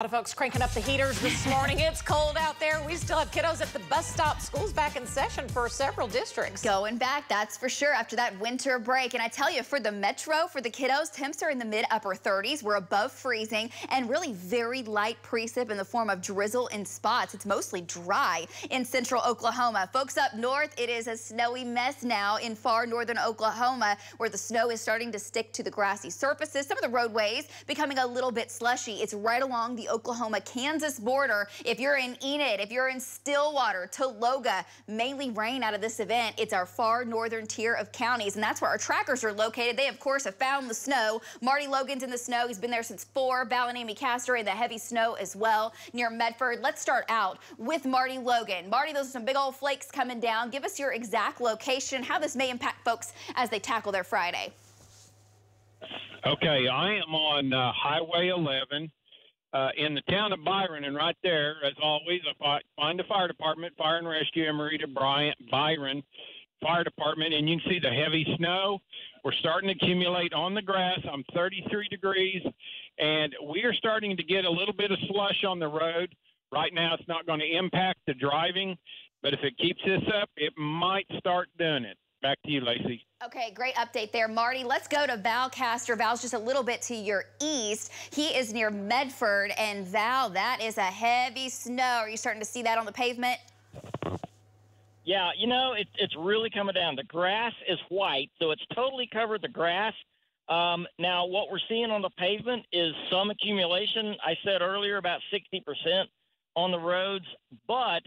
A lot of folks cranking up the heaters this morning. It's cold out there. We still have kiddos at the bus stop. School's back in session for several districts. Going back, that's for sure, after that winter break. And I tell you, for the metro, for the kiddos, temps are in the mid-upper 30s. We're above freezing and really very light precip in the form of drizzle in spots. It's mostly dry in central Oklahoma. Folks up north, it is a snowy mess now in far northern Oklahoma, where the snow is starting to stick to the grassy surfaces. Some of the roadways becoming a little bit slushy. It's right along the Oklahoma-Kansas border. If you're in Enid, if you're in Stillwater, Tologa, mainly rain out of this event. It's our far northern tier of counties, and that's where our trackers are located. They, of course, have found the snow. Marty Logan's in the snow. He's been there since 4. Val and Amy Castor in the heavy snow as well near Medford. Let's start out with Marty Logan. Marty, those are some big old flakes coming down. Give us your exact location, how this may impact folks as they tackle their Friday. Okay, I am on Highway 11. In the town of Byron, and right there, as always, I find the fire department, fire and rescue, Emerita Byron Fire Department, and you can see the heavy snow. We're starting to accumulate on the grass. I'm 33 degrees, and we are starting to get a little bit of slush on the road. Right now, it's not going to impact the driving, but if it keeps this up, it might start doing it. Back to you, Lacey. Okay, great update there, Marty. Let's go to Val Castor. Val's just a little bit to your east. He is near Medford. And Val, that is a heavy snow. Are you starting to see that on the pavement? Yeah, you know, it's really coming down. The grass is white, so it's totally covered the grass. Now, what we're seeing on the pavement is some accumulation. I said earlier about 60% on the roads, but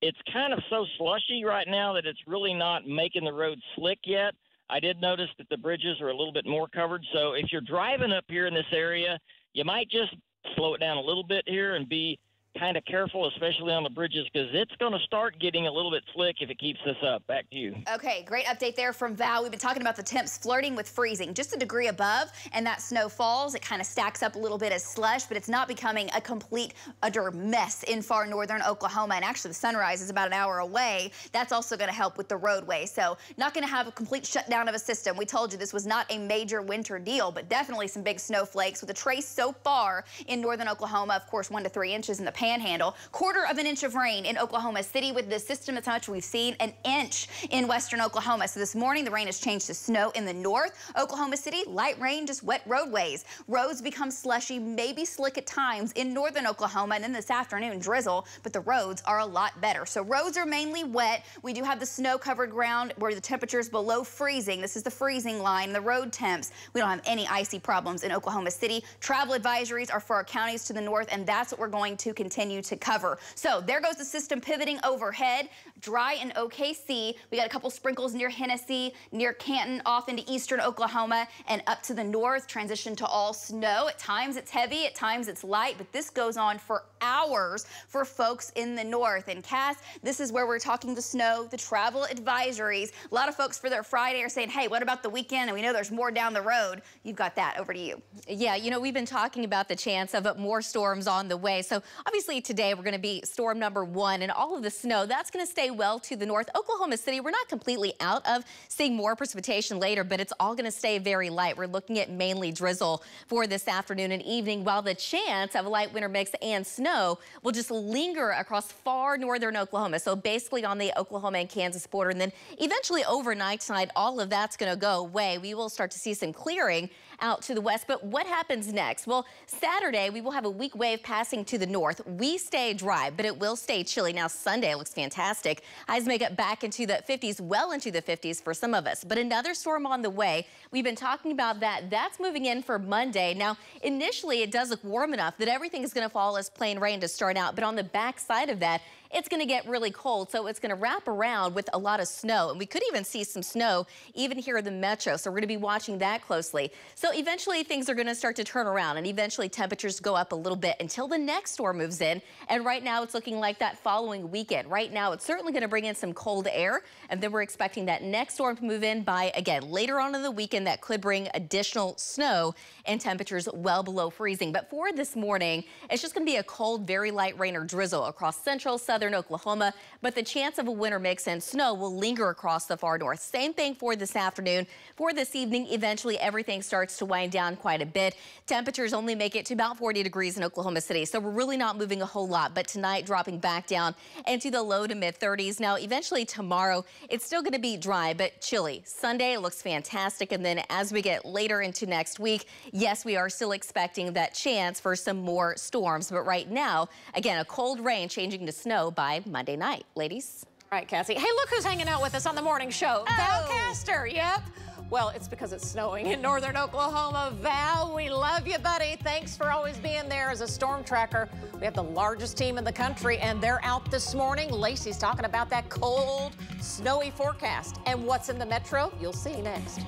it's kind of so slushy right now that it's really not making the road slick yet. I did notice that the bridges are a little bit more covered. So if you're driving up here in this area, you might just slow it down a little bit here and be kind of careful, especially on the bridges, because it's going to start getting a little bit slick if it keeps this up. Back to you. Okay, great update there from Val. We've been talking about the temps flirting with freezing, just a degree above, and that snow falls. It kind of stacks up a little bit as slush, but it's not becoming a complete, utter mess in far northern Oklahoma. And actually, the sunrise is about an hour away. That's also going to help with the roadway. So not going to have a complete shutdown of a system. We told you this was not a major winter deal, but definitely some big snowflakes with a trace so far in northern Oklahoma. Of course, 1 to 3 inches in the Panhandle. 1/4 of an inch of rain in Oklahoma City. With this system, it's how much we've seen, an inch in western Oklahoma. So this morning, the rain has changed to snow in the north. Oklahoma City, light rain, just wet roadways. Roads become slushy, maybe slick at times in northern Oklahoma. And then this afternoon, drizzle, but the roads are a lot better. So roads are mainly wet. We do have the snow-covered ground where the temperature is below freezing. This is the freezing line, the road temps. We don't have any icy problems in Oklahoma City. Travel advisories are for our counties to the north, and that's what we're going to continue to cover. So there goes the system pivoting overhead. Dry in OKC. We got a couple sprinkles near Hennessy, near Canton, off into eastern Oklahoma, and up to the north. Transition to all snow. At times it's heavy, at times it's light, but this goes on for hours for folks in the north. And Cass, this is where we're talking the snow, the travel advisories. A lot of folks for their Friday are saying, hey, what about the weekend? And we know there's more down the road. You've got that. Over to you. Yeah, you know, we've been talking about the chance of more storms on the way. So obviously today we're going to be storm number 1, and all of the snow that's going to stay well to the north. Oklahoma City, we're not completely out of seeing more precipitation later, but it's all going to stay very light. We're looking at mainly drizzle for this afternoon and evening, while the chance of a light winter mix and snow will just linger across far northern Oklahoma. So basically on the Oklahoma and Kansas border, and then eventually overnight tonight, all of that's going to go away. We will start to see some clearing out to the west. But what happens next? Well, Saturday, we will have a weak wave passing to the north. We stay dry, but it will stay chilly. Now, Sunday looks fantastic. Highs make it back into the 50s, well into the 50s for some of us. But another storm on the way. We've been talking about that. That's moving in for Monday. Now, initially, it does look warm enough that everything is going to fall as plain rain to start out. But on the back side of that, it's going to get really cold, so it's going to wrap around with a lot of snow. And we could even see some snow even here in the metro, so we're going to be watching that closely. So eventually things are going to start to turn around, and eventually temperatures go up a little bit until the next storm moves in. And right now it's looking like that following weekend. Right now it's certainly going to bring in some cold air, and then we're expecting that next storm to move in by, again, later on in the weekend. That could bring additional snow and temperatures well below freezing. But for this morning, it's just going to be a cold, very light rain or drizzle across central, southern, southern Oklahoma, but the chance of a winter mix and snow will linger across the far north. Same thing for this afternoon. For this evening, eventually everything starts to wind down quite a bit. Temperatures only make it to about 40 degrees in Oklahoma City, so we're really not moving a whole lot. But tonight, dropping back down into the low to mid 30s. Now, eventually tomorrow, it's still going to be dry, but chilly. Sunday looks fantastic. And then as we get later into next week, yes, we are still expecting that chance for some more storms. But right now, again, a cold rain changing to snow by Monday night. Ladies? All right, Cassie. Hey, look who's hanging out with us on the morning show. Val Castor, yep. Well, it's because it's snowing in northern Oklahoma. Val, we love you, buddy. Thanks for always being there as a storm tracker. We have the largest team in the country, and they're out this morning. Lacey's talking about that cold, snowy forecast. And what's in the metro? You'll see next.